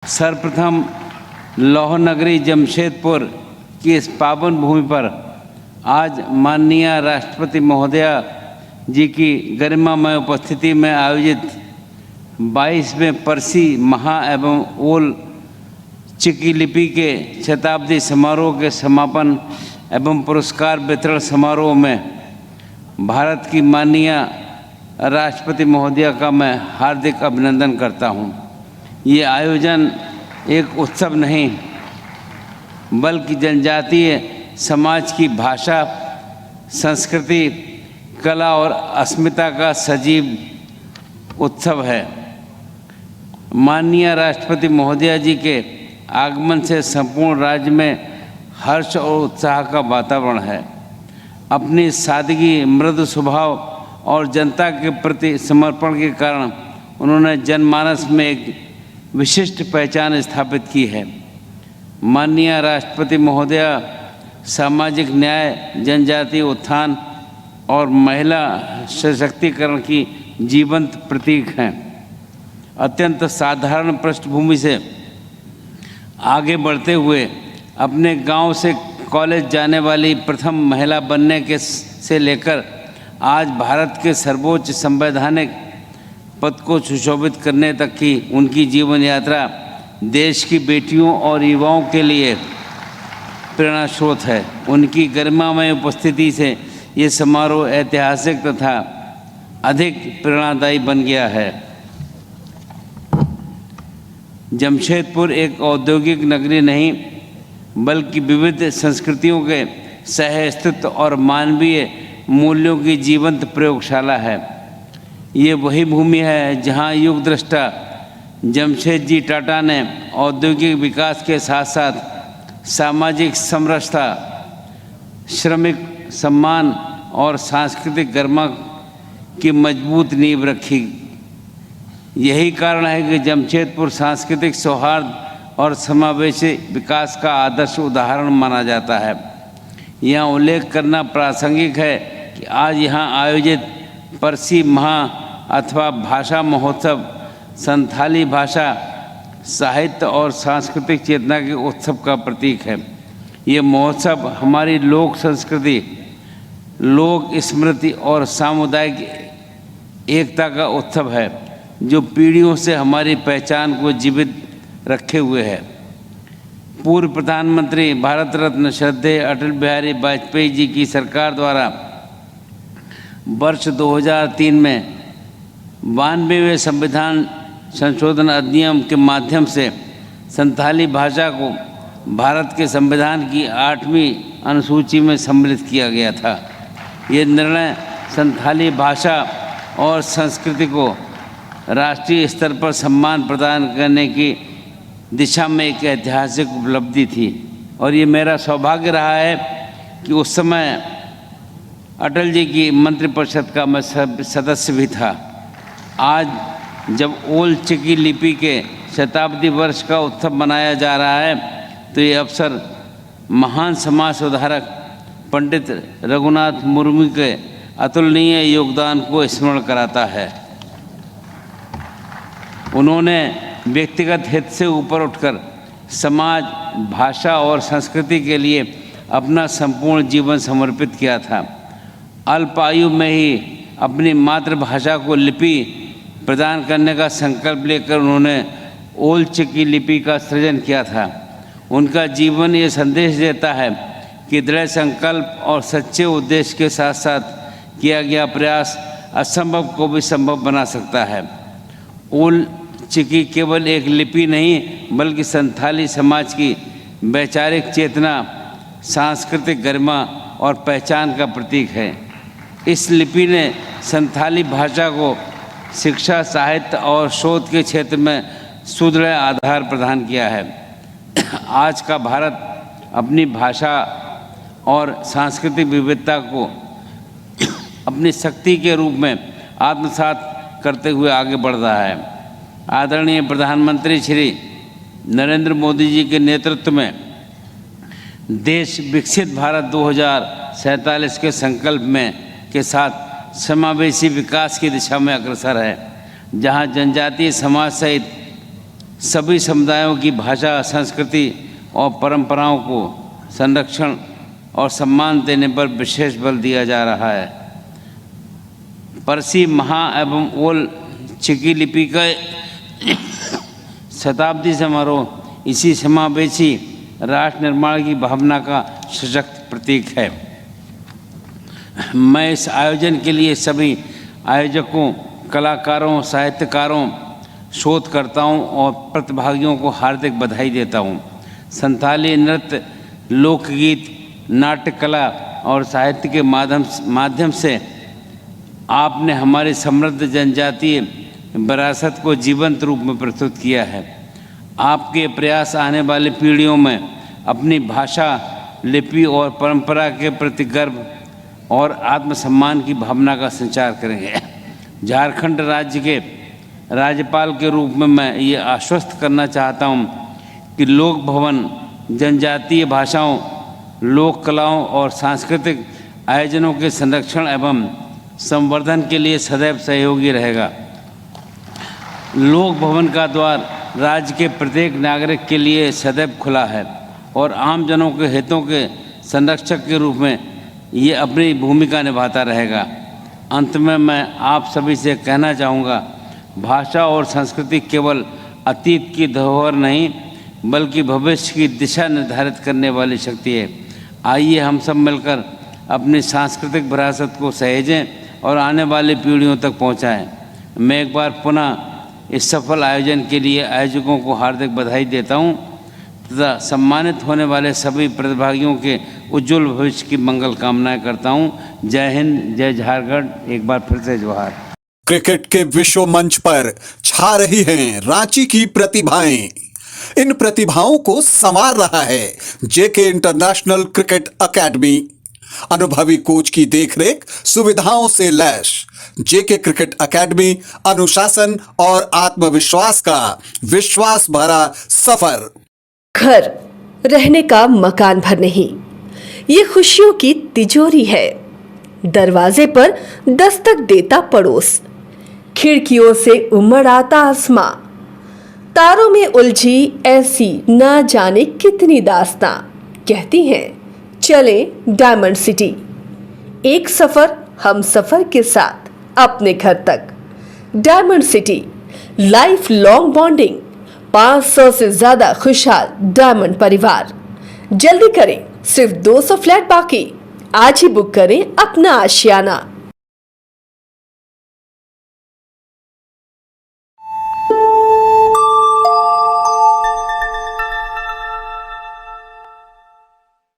सर्वप्रथम लौह नगरी जमशेदपुर की इस पावन भूमि पर आज माननीय राष्ट्रपति महोदया जी की गरिमामय उपस्थिति में आयोजित 22वें परसी महा एवं ओल चिकी लिपि के शताब्दी समारोह के समापन एवं पुरस्कार वितरण समारोह में भारत की माननीय राष्ट्रपति महोदया का मैं हार्दिक अभिनंदन करता हूं। ये आयोजन एक उत्सव नहीं बल्कि जनजातीय समाज की भाषा, संस्कृति, कला और अस्मिता का सजीव उत्सव है। माननीय राष्ट्रपति महोदया जी के आगमन से संपूर्ण राज्य में हर्ष और उत्साह का वातावरण है। अपनी सादगी, मृदु स्वभाव और जनता के प्रति समर्पण के कारण उन्होंने जनमानस में एक विशिष्ट पहचान स्थापित की है। माननीय राष्ट्रपति महोदया सामाजिक न्याय, जनजातीय उत्थान और महिला सशक्तिकरण की जीवंत प्रतीक हैं। अत्यंत साधारण पृष्ठभूमि से आगे बढ़ते हुए अपने गांव से कॉलेज जाने वाली प्रथम महिला बनने के से लेकर आज भारत के सर्वोच्च संवैधानिक पद को सुशोभित करने तक की उनकी जीवन यात्रा देश की बेटियों और युवाओं के लिए प्रेरणा स्रोत है। उनकी गरिमामय उपस्थिति से ये समारोह ऐतिहासिक तथा अधिक प्रेरणादायी बन गया है। जमशेदपुर एक औद्योगिक नगरी नहीं बल्कि विविध संस्कृतियों के सह-अस्तित्व और मानवीय मूल्यों की जीवंत प्रयोगशाला है। ये वही भूमि है जहाँ युग दृष्टा जमशेदजी टाटा ने औद्योगिक विकास के साथ साथ सामाजिक समरसता, श्रमिक सम्मान और सांस्कृतिक गरिमा की मजबूत नींव रखी। यही कारण है कि जमशेदपुर सांस्कृतिक सौहार्द और समावेशी विकास का आदर्श उदाहरण माना जाता है। यहाँ उल्लेख करना प्रासंगिक है कि आज यहाँ आयोजित परसी महा अथवा भाषा महोत्सव संथाली भाषा, साहित्य और सांस्कृतिक चेतना के उत्सव का प्रतीक है। ये महोत्सव हमारी लोक संस्कृति, लोक स्मृति और सामुदायिक एकता का उत्सव है जो पीढ़ियों से हमारी पहचान को जीवित रखे हुए है। पूर्व प्रधानमंत्री भारत रत्न श्रद्धेय अटल बिहारी वाजपेयी जी की सरकार द्वारा वर्ष 2003 में 92वें संविधान संशोधन अधिनियम के माध्यम से संथाली भाषा को भारत के संविधान की 8वीं अनुसूची में सम्मिलित किया गया था। ये निर्णय संथाली भाषा और संस्कृति को राष्ट्रीय स्तर पर सम्मान प्रदान करने की दिशा में एक ऐतिहासिक उपलब्धि थी और ये मेरा सौभाग्य रहा है कि उस समय अटल जी की मंत्रिपरिषद का मैं सदस्य भी था। आज जब ओल चिकी लिपि के शताब्दी वर्ष का उत्सव मनाया जा रहा है तो ये अवसर महान समाज सुधारक पंडित रघुनाथ मुर्मू के अतुलनीय योगदान को स्मरण कराता है। उन्होंने व्यक्तिगत हित से ऊपर उठकर समाज, भाषा और संस्कृति के लिए अपना संपूर्ण जीवन समर्पित किया था। अल्प आयु में ही अपनी मातृभाषा को लिपि प्रदान करने का संकल्प लेकर उन्होंने ओल चिकी लिपि का सृजन किया था। उनका जीवन ये संदेश देता है कि दृढ़ संकल्प और सच्चे उद्देश्य के साथ साथ किया गया प्रयास असंभव को भी संभव बना सकता है। ओल चिकी केवल एक लिपि नहीं बल्कि संथाली समाज की वैचारिक चेतना, सांस्कृतिक गरिमा और पहचान का प्रतीक है। इस लिपि ने संथाली भाषा को शिक्षा, साहित्य और शोध के क्षेत्र में सुदृढ़ आधार प्रदान किया है। आज का भारत अपनी भाषा और सांस्कृतिक विविधता को अपनी शक्ति के रूप में आत्मसात करते हुए आगे बढ़ रहा है। आदरणीय प्रधानमंत्री श्री नरेंद्र मोदी जी के नेतृत्व में देश विकसित भारत 2047 के संकल्प में के साथ समावेशी विकास की दिशा में अग्रसर है, जहां जनजातीय समाज सहित सभी समुदायों की भाषा, संस्कृति और परंपराओं को संरक्षण और सम्मान देने पर विशेष बल दिया जा रहा है। परसी, महा एवं ओल चिकी लिपि का शताब्दी समारोह इसी समावेशी राष्ट्र निर्माण की भावना का सशक्त प्रतीक है। मैं इस आयोजन के लिए सभी आयोजकों, कलाकारों, साहित्यकारों, शोधकर्ताओं और प्रतिभागियों को हार्दिक बधाई देता हूँ। संथाली नृत्य, लोकगीत, नाट्य कला और साहित्य के माध्यम से आपने हमारी समृद्ध जनजातीय विरासत को जीवंत रूप में प्रस्तुत किया है। आपके प्रयास आने वाली पीढ़ियों में अपनी भाषा, लिपि और परंपरा के प्रति गर्व और आत्मसम्मान की भावना का संचार करेंगे। झारखंड राज्य के राज्यपाल के रूप में मैं ये आश्वस्त करना चाहता हूँ कि लोक भवन जनजातीय भाषाओं, लोक कलाओं और सांस्कृतिक आयोजनों के संरक्षण एवं संवर्धन के लिए सदैव सहयोगी रहेगा। लोक भवन का द्वार राज्य के प्रत्येक नागरिक के लिए सदैव खुला है और आम जनों के हितों के संरक्षक के रूप में ये अपनी भूमिका निभाता रहेगा। अंत में मैं आप सभी से कहना चाहूँगा, भाषा और संस्कृति केवल अतीत की धरोहर नहीं बल्कि भविष्य की दिशा निर्धारित करने वाली शक्ति है। आइए हम सब मिलकर अपनी सांस्कृतिक विरासत को सहेजें और आने वाली पीढ़ियों तक पहुँचाएँ। मैं एक बार पुनः इस सफल आयोजन के लिए आयोजकों को हार्दिक बधाई देता हूँ तथा सम्मानित होने वाले सभी प्रतिभागियों के उज्जवल भविष्य की मंगल कामनाएं करता हूँ। जय हिंद, जय झारखंड। एक बार फिर से जोहार। क्रिकेट के विश्व मंच पर छा रही हैं रांची की प्रतिभाएं। इन प्रतिभाओं को संवार रहा है जेके इंटरनेशनल क्रिकेट एकेडमी। अनुभवी कोच की देखरेख, सुविधाओं से लैस जेके क्रिकेट एकेडमी अनुशासन और आत्मविश्वास का विश्वास भरा सफर। घर रहने का मकान भर नहीं, ये खुशियों की तिजोरी है। दरवाजे पर दस्तक देता पड़ोस, खिड़कियों से उमड़ आता आसमां, तारों में उलझी ऐसी ना जाने कितनी दास्तां। कहती हैं चले डायमंड सिटी, एक सफर हम सफर के साथ अपने घर तक। Diamond city, life long bonding, 500 से ज्यादा खुशहाल डायमंड परिवार। जल्दी करें, सिर्फ 200 फ्लैट बाकी। आज ही बुक करें अपना आशियाना।